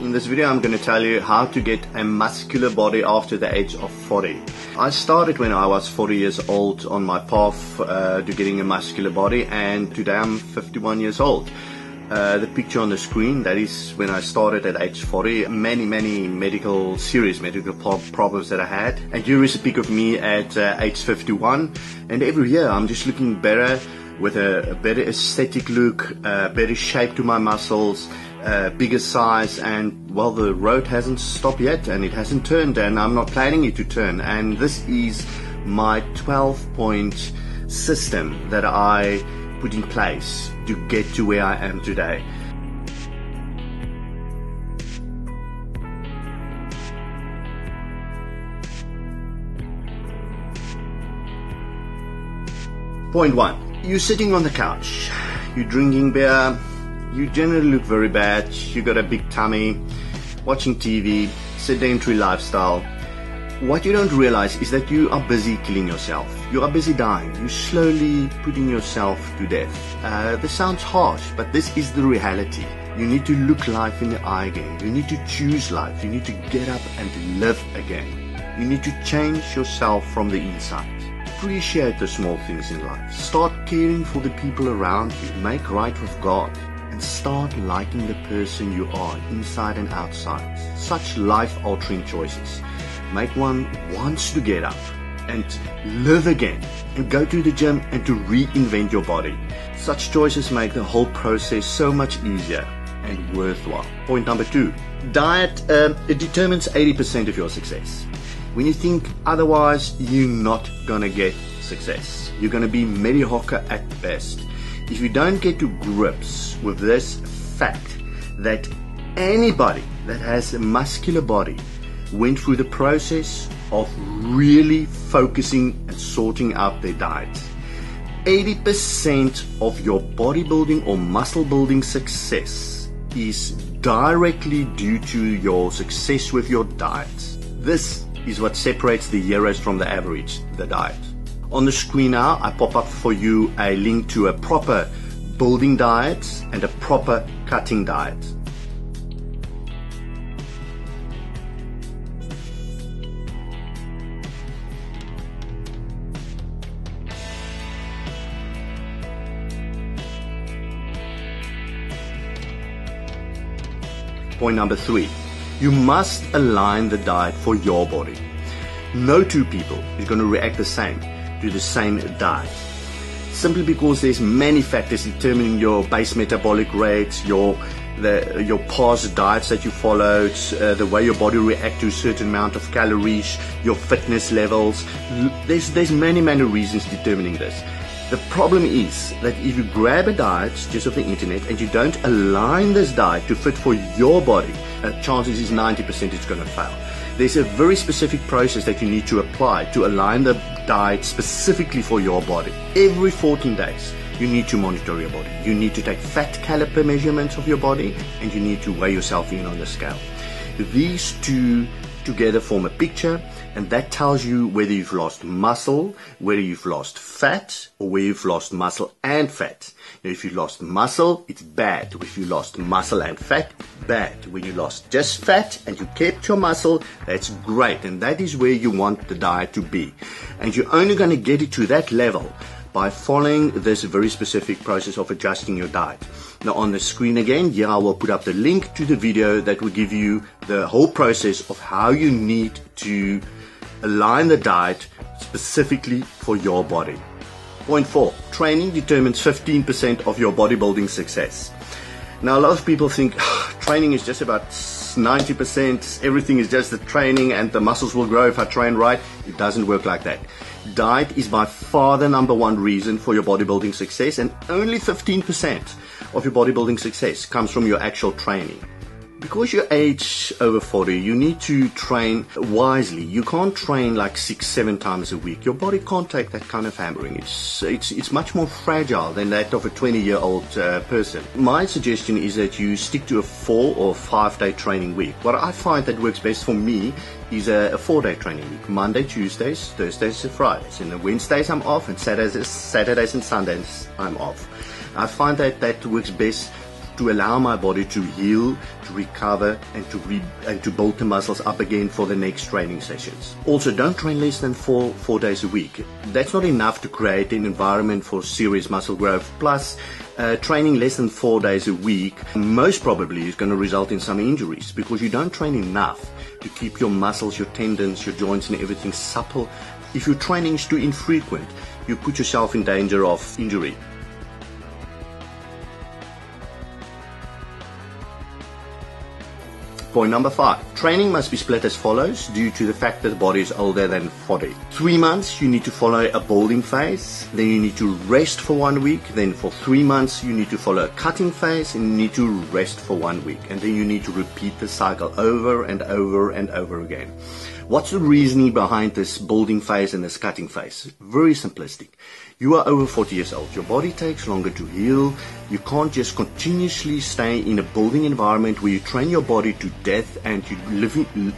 In this video I'm going to tell you how to get a muscular body after the age of 40. I started when I was 40 years old on my path to getting a muscular body, and today I'm 51 years old. The picture on the screen, that is when I started at age 40. Many serious medical problems that I had, and here is a pic of me at age 51, and every year I'm just looking better, with a better aesthetic look, better shape to my muscles, bigger size, and well, the road hasn't stopped yet, and it hasn't turned, and I'm not planning it to turn. And this is my 12-point system that I put in place to get to where I am today. Point 1. You're sitting on the couch, you're drinking beer, you generally look very bad, you got a big tummy, watching TV, sedentary lifestyle. What you don't realize is that you are busy killing yourself. You are busy dying. You're slowly putting yourself to death. This sounds harsh, but this is the reality. You need to look life in the eye again. You need to choose life. You need to get up and live again. You need to change yourself from the inside. Appreciate the small things in life. Start caring for the people around you. Make right with God. And start liking the person you are, inside and outside. Such life-altering choices make one wants to get up and live again, and go to the gym and to reinvent your body. Such choices make the whole process so much easier and worthwhile. Point number 2. Diet, it determines 80% of your success. When you think otherwise, you're not gonna get success. You're gonna be mediocre at best. If you don't get to grips with this fact that anybody that has a muscular body went through the process of really focusing and sorting out their diet. 80% of your bodybuilding or muscle building success is directly due to your success with your diet. This is what separates the heroes from the average, the diet. On the screen now, I pop up for you a link to a proper building diet and a proper cutting diet. Point number 3. You must align the diet for your body. No two people is going to react the same to the same diet, simply because there's many factors determining your base metabolic rate, your past diets that you followed, the way your body reacts to a certain amount of calories, your fitness levels. There's many reasons determining this. The problem is that if you grab a diet just off the internet and you don't align this diet to fit for your body, chances is 90% it's going to fail. There's a very specific process that you need to apply to align the diet specifically for your body. Every 14 days, you need to monitor your body. You need to take fat caliper measurements of your body, and you need to weigh yourself in on the scale. These two together form a picture, and that tells you whether you've lost muscle, whether you've lost fat, or whether you've lost muscle and fat. Now, if you lost muscle, it's bad. If you lost muscle and fat, bad. When you lost just fat and you kept your muscle, that's great, and that is where you want the diet to be. And you're only going to get it to that level by following this very specific process of adjusting your diet. Now on the screen again, here I will put up the link to the video that will give you the whole process of how you need to align the diet specifically for your body. Point 4. Training determines 15% of your bodybuilding success. Now a lot of people think training is just about 90%, everything is just the training and the muscles will grow if I train right. It doesn't work like that. Diet is by far the #1 reason for your bodybuilding success, and only 15% of your bodybuilding success comes from your actual training. Because you age over 40, you need to train wisely. You can't train like 6-7 times a week. Your body can't take that kind of hammering. It's much more fragile than that of a 20-year-old person. My suggestion is that you stick to a 4 or 5 day training week. What I find that works best for me is a 4-day training week. Monday, Tuesdays, Thursdays and Fridays. And the Wednesdays I'm off, and Saturdays and Sundays I'm off. I find that works best to allow my body to heal, to recover, and to build the muscles up again for the next training sessions. Also, don't train less than four days a week. That's not enough to create an environment for serious muscle growth. Plus, training less than 4 days a week most probably is going to result in some injuries because you don't train enough to keep your muscles, your tendons, your joints and everything supple. If your training is too infrequent, you put yourself in danger of injury. Point number 5. Training must be split as follows due to the fact that the body is older than 40. 3 months you need to follow a building phase, then you need to rest for 1 week, then for 3 months you need to follow a cutting phase and you need to rest for 1 week, and then you need to repeat the cycle over and over and over again. What's the reasoning behind this building phase and this cutting phase? Very simplistic. You are over 40 years old. Your body takes longer to heal. You can't just continuously stay in a building environment where you train your body to death and you're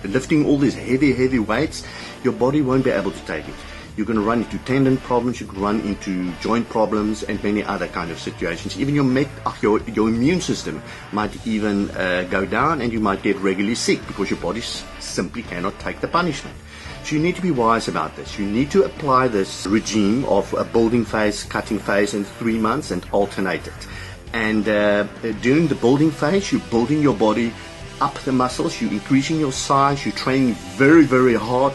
lifting all these heavy weights. Your body won't be able to take it. You're going to run into tendon problems, you can run into joint problems and many other kind of situations. Even your immune system might even go down and you might get regularly sick because your body simply cannot take the punishment. So you need to be wise about this. You need to apply this regime of a building phase, cutting phase in 3 months and alternate it. And during the building phase, you're building your body up the muscles, you're increasing your size, you're training very hard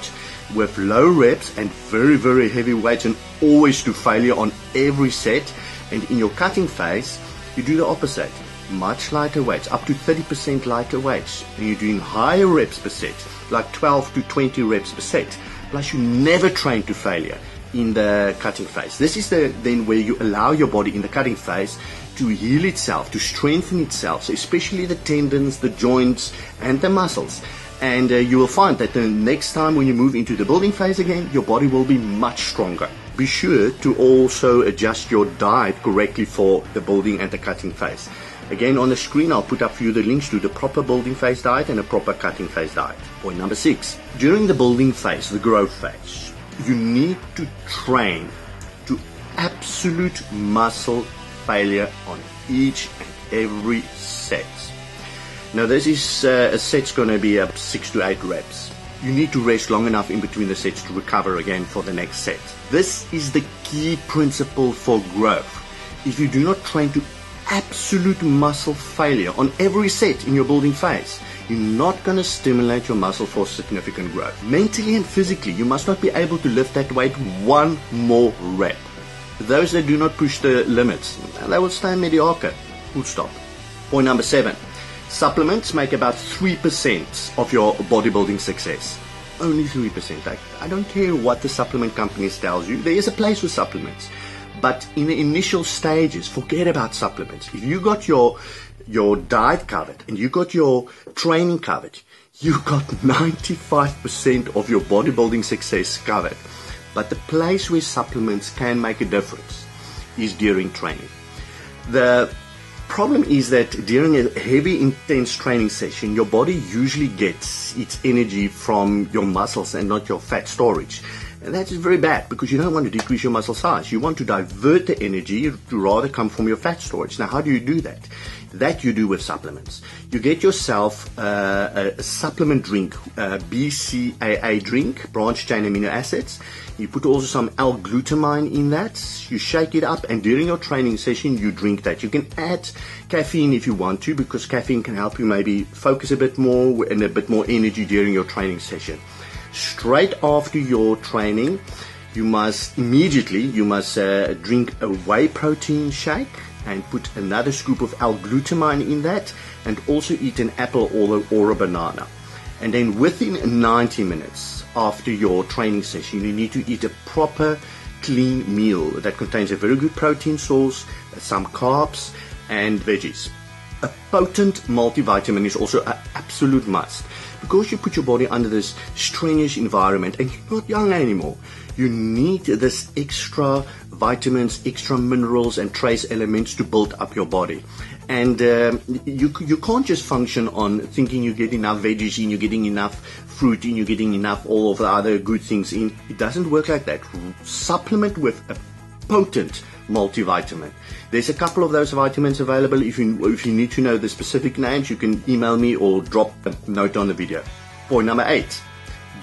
with low reps and very heavy weights and always to failure on every set. And in your cutting phase, you do the opposite. Much lighter weights, up to 30% lighter weights. And you're doing higher reps per set, like 12 to 20 reps per set. Plus you never train to failure in the cutting phase. This is then where you allow your body in the cutting phase to heal itself, to strengthen itself, so especially the tendons, the joints and the muscles. And you will find that the next time when you move into the building phase again, your body will be much stronger. Be sure to also adjust your diet correctly for the building and the cutting phase. Again, on the screen, I'll put up for you the links to the proper building phase diet and a proper cutting phase diet. Point number 6. During the building phase, the growth phase, you need to train to absolute muscle failure on each and every set. Now this is a set's going to be up 6 to 8 reps. You need to rest long enough in between the sets to recover again for the next set. This is the key principle for growth. If you do not train to absolute muscle failure on every set in your building phase, you're not going to stimulate your muscle for significant growth. Mentally and physically, you must not be able to lift that weight one more rep. Those that do not push the limits, they will stay mediocre. Full stop. Point number 7. Supplements make about 3% of your bodybuilding success. Only 3%. I don't care what the supplement companies tells you. There is a place for supplements. But in the initial stages, forget about supplements. If you got your diet covered and you got your training covered, you got 95% of your bodybuilding success covered. But the place where supplements can make a difference is during training. The problem is that during a heavy, intense training session, your body usually gets its energy from your muscles and not your fat storage. And that is very bad because you don't want to decrease your muscle size. You want to divert the energy to rather come from your fat storage. Now, how do you do that? That you do with supplements. You get yourself a supplement drink, BCAA drink, branched chain amino acids. You put also some L-glutamine in that. You shake it up, and during your training session, you drink that. You can add caffeine if you want to, because caffeine can help you maybe focus a bit more and a bit more energy during your training session. Straight after your training, you must drink a whey protein shake and put another scoop of L-glutamine in that, and also eat an apple or a banana. And then within 90 minutes after your training session, you need to eat a proper clean meal that contains a very good protein source, some carbs and veggies. A potent multivitamin is also an absolute must. Because you put your body under this strenuous environment and you're not young anymore, you need this extra vitamins, extra minerals and trace elements to build up your body. And you can't just function on thinking you get enough veggies in, you're getting enough fruit in, you're getting enough all of the other good things in. It doesn't work like that. Supplement with a potent multivitamin. There's a couple of those vitamins available. If you need to know the specific names, you can email me or drop a note on the video. Point number 8.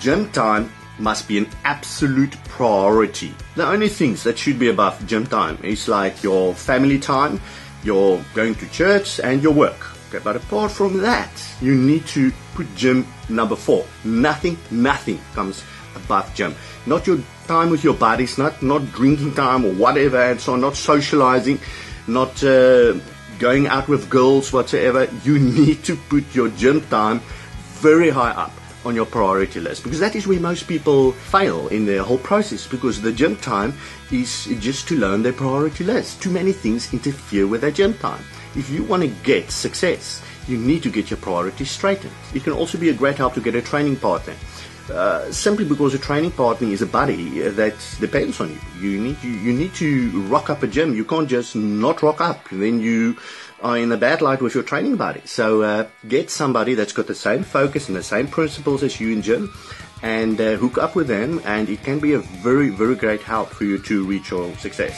Gym time must be an absolute priority. The only things that should be above gym time is like your family time, your going to church, and your work. Okay, but apart from that, you need to put gym number 4. Nothing comes above gym. Not your time with your buddies, not drinking time or whatever, and so on, not socializing, not going out with girls whatsoever. You need to put your gym time very high up on your priority list, because that is where most people fail in their whole process, because the gym time is just to learn their priority list. Too many things interfere with their gym time. If you want to get success, you need to get your priorities straightened. It can also be a great help to get a training partner. Simply because a training partner is a buddy that depends on you. You need to rock up a gym. You can't just not rock up. Then you are in a bad light with your training buddy. So get somebody that's got the same focus and the same principles as you in gym, and hook up with them, and it can be a very, very great help for you to reach your success.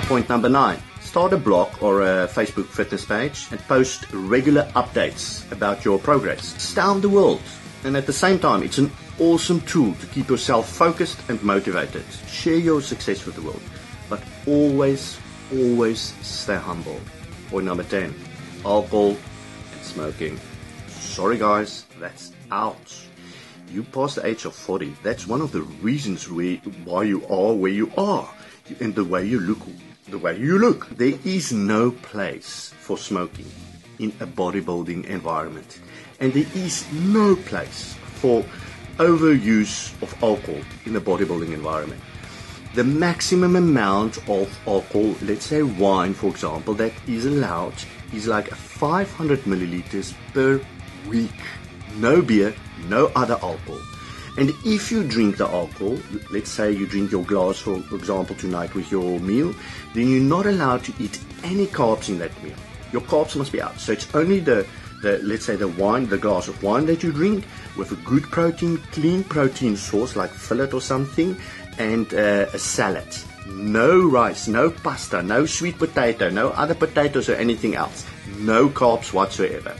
Point number 9. Start a blog or a Facebook fitness page and post regular updates about your progress. Astound the world. And at the same time, it's an awesome tool to keep yourself focused and motivated. Share your success with the world, but always stay humble. Point number 10. Alcohol and smoking. Sorry guys, that's out. You past the age of 40. That's one of the reasons why you are where you are, and the way you look. There is no place for smoking in a bodybuilding environment, and there is no place for overuse of alcohol in a bodybuilding environment. The maximum amount of alcohol, let's say wine for example, that is allowed is like 500 milliliters per week. No beer, no other alcohol. And if you drink the alcohol, let's say you drink your glass, for example, tonight with your meal, then you're not allowed to eat any carbs in that meal. Your carbs must be out. So it's only the let's say the wine, the glass of wine that you drink with a good protein, clean protein source like fillet or something, and a salad. No rice, no pasta, no sweet potato, no other potatoes or anything else. No carbs whatsoever.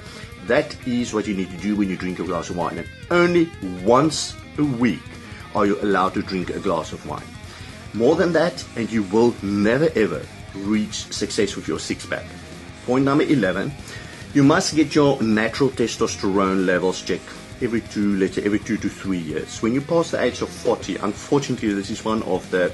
That is what you need to do when you drink a glass of wine. And only once a week are you allowed to drink a glass of wine. More than that, and you will never ever reach success with your six-pack. Point number 11. You must get your natural testosterone levels checked every 2 to 3 years. When you pass the age of 40, unfortunately, this is one of the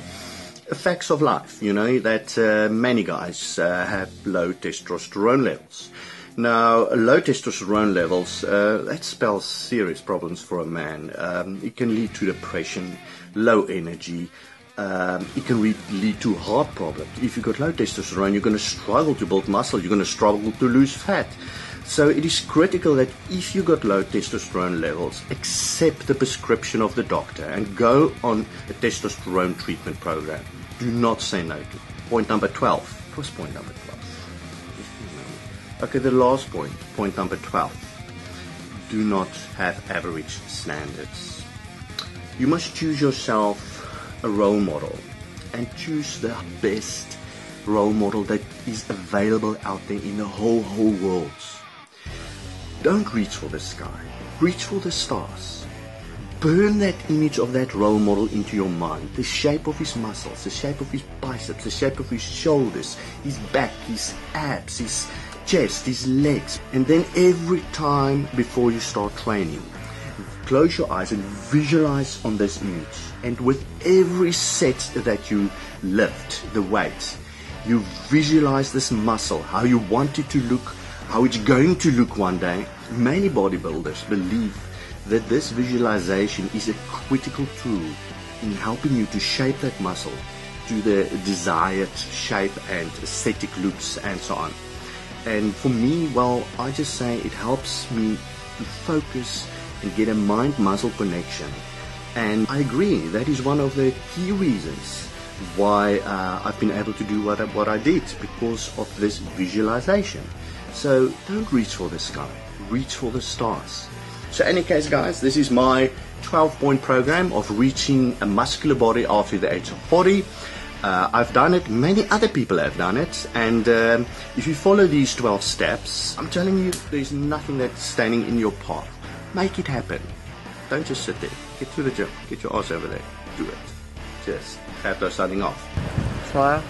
effects of life, that many guys have low testosterone levels. Now, low testosterone levels, that spells serious problems for a man. It can lead to depression, low energy. It can lead to heart problems. If you've got low testosterone, you're going to struggle to build muscle. You're going to struggle to lose fat. So it is critical that if you've got low testosterone levels, accept the prescription of the doctor and go on a testosterone treatment program. Do not say no to it. Point number 12. What was point number 12? Okay, the last point number 12. Do not have average standards. You must choose yourself a role model, and choose the best role model that is available out there in the whole world. Don't reach for the sky, reach for the stars. Burn that image of that role model into your mind. The shape of his muscles, the shape of his biceps, the shape of his shoulders, his back, his abs, his chest, his legs. And then every time before you start training, close your eyes and visualize on this image. And with every set that you lift the weight, you visualize this muscle, how you want it to look, how it's going to look one day. Many bodybuilders believe that this visualization is a critical tool in helping you to shape that muscle to the desired shape and aesthetic looks and so on. And for me, well, I just say it helps me to focus and get a mind-muscle connection. And I agree, that is one of the key reasons why I've been able to do what I did, because of this visualization. So don't reach for the sky, reach for the stars. So in any case, guys, this is my 12-point program of reaching a muscular body after the age of 40. I've done it, many other people have done it, and if you follow these 12 steps, I'm telling you, there's nothing that's standing in your path. Make it happen. Don't just sit there. Get to the gym. Get your ass over there. Do it. Cheers. Kato signing off. Smile.